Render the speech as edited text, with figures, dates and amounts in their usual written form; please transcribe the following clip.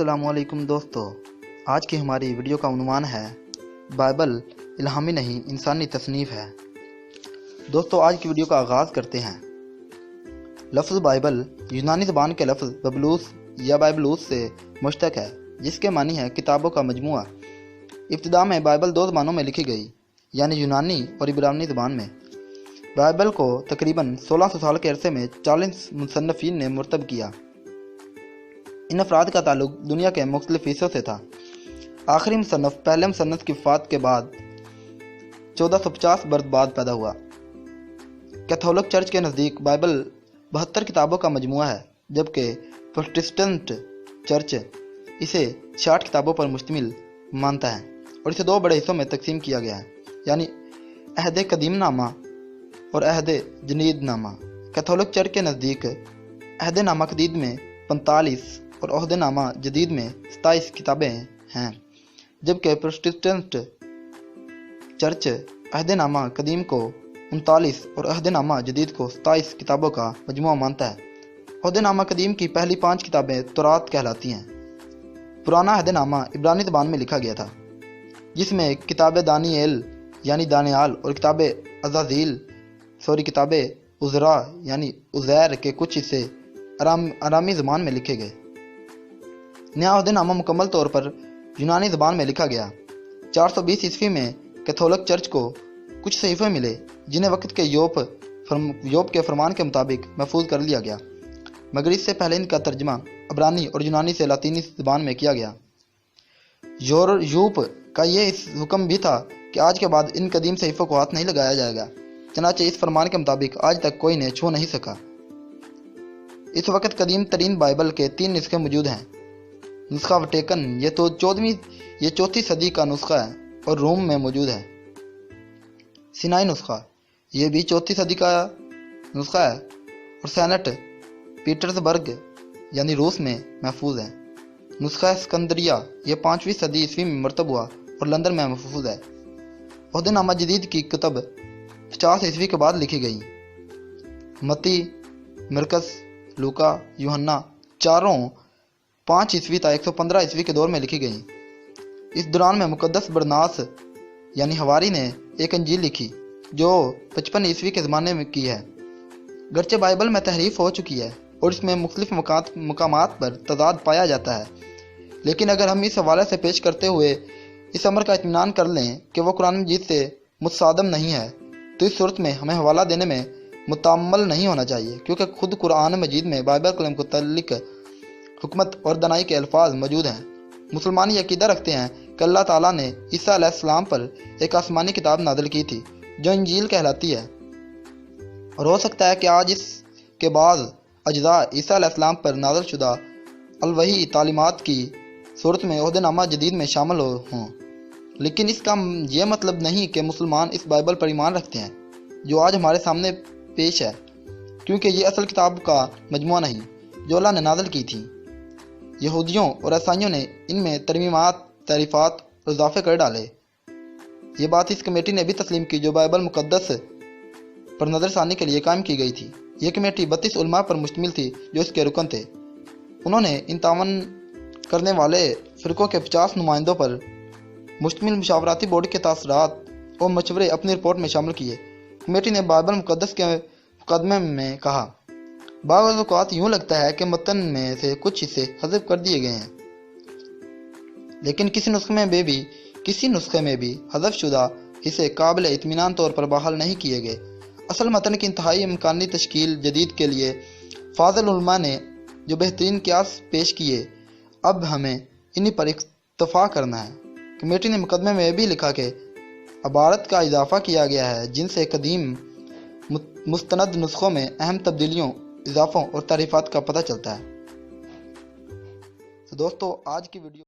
السلام علیکم دوستو، آج کی ہماری ویڈیو کا عنوان ہے بائبل الہامی نہیں انسانی تصنیف ہے۔ دوستو آج کی ویڈیو کا آغاز کرتے ہیں۔ لفظ بائبل یونانی زبان کے لفظ ببلوس یا بائبلوس سے مشتق ہے، جس کے معنی ہے کتابوں کا مجموعہ۔ ابتدا میں بائبل دو زبانوں میں لکھی گئی، یعنی یونانی اور عبرانی زبان میں۔ بائبل کو تقریباً 1600 سال کے عرصے میں 40 مصنفین نے مرتب کیا۔ ان افراد کا تعلق دنیا کے مختلف حصوں سے تھا۔ آخری مصنف پہلے مصنف کی وفات کے بعد 1450 برس بعد پیدا ہوا۔ کیتھولک چرچ کے نزدیک بائبل 72 کتابوں کا مجموعہ ہے، جبکہ پروٹسٹنٹ چرچ اسے 60 کتابوں پر مشتمل مانتا ہے اور اسے دو بڑے حصوں میں تقسیم کیا گیا ہے، یعنی عہد قدیم نامہ اور عہد جدید نامہ۔ کیتھولک چرچ کے نزدیک عہد نامہ قدیم میں 45 اور عہد نامہ جدید میں 27 کتابیں ہیں، جبکہ پروٹسٹنٹ چرچ عہد نامہ قدیم کو 39 اور عہد نامہ جدید کو 27 کتابوں کا مجموعہ مانتا ہے۔ عہد نامہ قدیم کی پہلی 5 کتابیں تورات کہلاتی ہیں۔ پرانا عہد نامہ عبرانی زبان میں لکھا گیا تھا، جس میں کتاب دانیال یعنی دانیال اور کتاب عزرا یعنی عزیر کے کچھ حصے آرامی زبان میں لکھے گئے۔ نیا عہد نامہ مکمل طور پر یونانی زبان میں لکھا گیا۔ 420 عیسوی میں کیتھولک چرچ کو کچھ صحیفے ملے، جنہیں وقت کے یوب کے فرمان کے مطابق محفوظ کر لیا گیا، مگر اس سے پہلے ان کا ترجمہ عبرانی اور یونانی سے لاطینی زبان میں کیا گیا۔ یوب کا یہ حکم بھی تھا کہ آج کے بعد ان قدیم صحیفوں کو ہاتھ نہیں لگایا جائے گا، چنانچہ اس فرمان کے مطابق آج تک کوئی انہیں چھو نہیں سکا۔ اس وقت قدیم ترین بائبل کے 3 نسخے موجود ہیں۔ نسخہ وٹیکن یہ 4ویں صدی کا نسخہ ہے اور روم میں موجود ہے۔ سینائی نسخہ یہ بھی 4 صدی کا نسخہ ہے اور سینٹ پیٹرزبرگ یعنی روس میں محفوظ ہے۔ نسخہ اسکندریہ یہ 5ویں صدی عیسوی میں مرتب ہوا اور لندن میں محفوظ ہے۔ عہد نامہ جدید کی کتب 50 عیسوی کے بعد لکھی گئی۔ متی، مرکز، لوکا، یوحنا چاروں 5 عیسوی تا 115 عیسوی کے دور میں لکھی گئیں۔ اس دوران میں مقدس برناس یعنی حواری نے ایک انجیل لکھی، جو 55 عیسوی کے زمانے میں کی ہے۔ گرچہ بائبل میں تحریف ہو چکی ہے اور اس میں مختلف مقامات پر تضاد پایا جاتا ہے، لیکن اگر ہم اس حوالے سے پیش کرتے ہوئے اس امر کا اطمینان کر لیں کہ وہ قرآن مجید سے متصادم نہیں ہے، تو اس صورت میں ہمیں حوالہ دینے میں متعمل نہیں ہونا چاہیے، کیونکہ خود قرآن مجید میں بائبل کلام کو متعلق حکمت اور دانائی کے الفاظ موجود ہیں۔ مسلمان یہ عقیدہ رکھتے ہیں کہ اللہ تعالیٰ نے عیسیٰ علیہ السلام پر ایک آسمانی کتاب نازل کی تھی، جو انجیل کہلاتی ہے، اور ہو سکتا ہے کہ آج اس کے بعض اجزاء عیسیٰ علیہ السلام پر نازل شدہ الوحی تعلیمات کی صورت میں عہد نامہ جدید میں شامل ہوں، لیکن اس کا یہ مطلب نہیں کہ مسلمان اس بائبل پر ایمان رکھتے ہیں جو آج ہمارے سامنے پیش ہے، کیونکہ یہ اصل کتاب کا مجموعہ نہیں جو اللہ نے نازل کی تھی۔ یہودیوں اور عیسائیوں نے ان میں ترمیمات، تعریفات اور اضافے کر ڈالے۔ یہ بات اس کمیٹی نے بھی تسلیم کی جو بائبل مقدس پر نظر ثانی کے لیے قائم کی گئی تھی۔ یہ کمیٹی 32 علماء پر مشتمل تھی جو اس کے رکن تھے۔ انہوں نے ان تعاون کرنے والے فرقوں کے 50 نمائندوں پر مشتمل مشاورتی بورڈ کے تاثرات اور مشورے اپنی رپورٹ میں شامل کیے۔ کمیٹی نے بائبل مقدس کے مقدمے میں کہا، بعض اوقات یوں لگتا ہے کہ متن میں سے کچھ حصے حذف کر دیے گئے ہیں، لیکن کسی نسخے میں بھی حذف شدہ حصے قابل اطمینان طور پر بحال نہیں کیے گئے۔ اصل متن کی انتہائی امکانی تشکیل جدید کے لیے فاضل علماء نے جو بہترین قیاس پیش کیے، اب ہمیں انہی پر اکتفا کرنا ہے۔ کمیٹی نے مقدمے میں بھی لکھا کہ عبارت کا اضافہ کیا گیا ہے، جن سے قدیم مستند نسخوں میں اہم تبدیلیوں، اضافوں اور تعریفات کا پتہ چلتا ہے۔ تو دوستو آج کی ویڈیو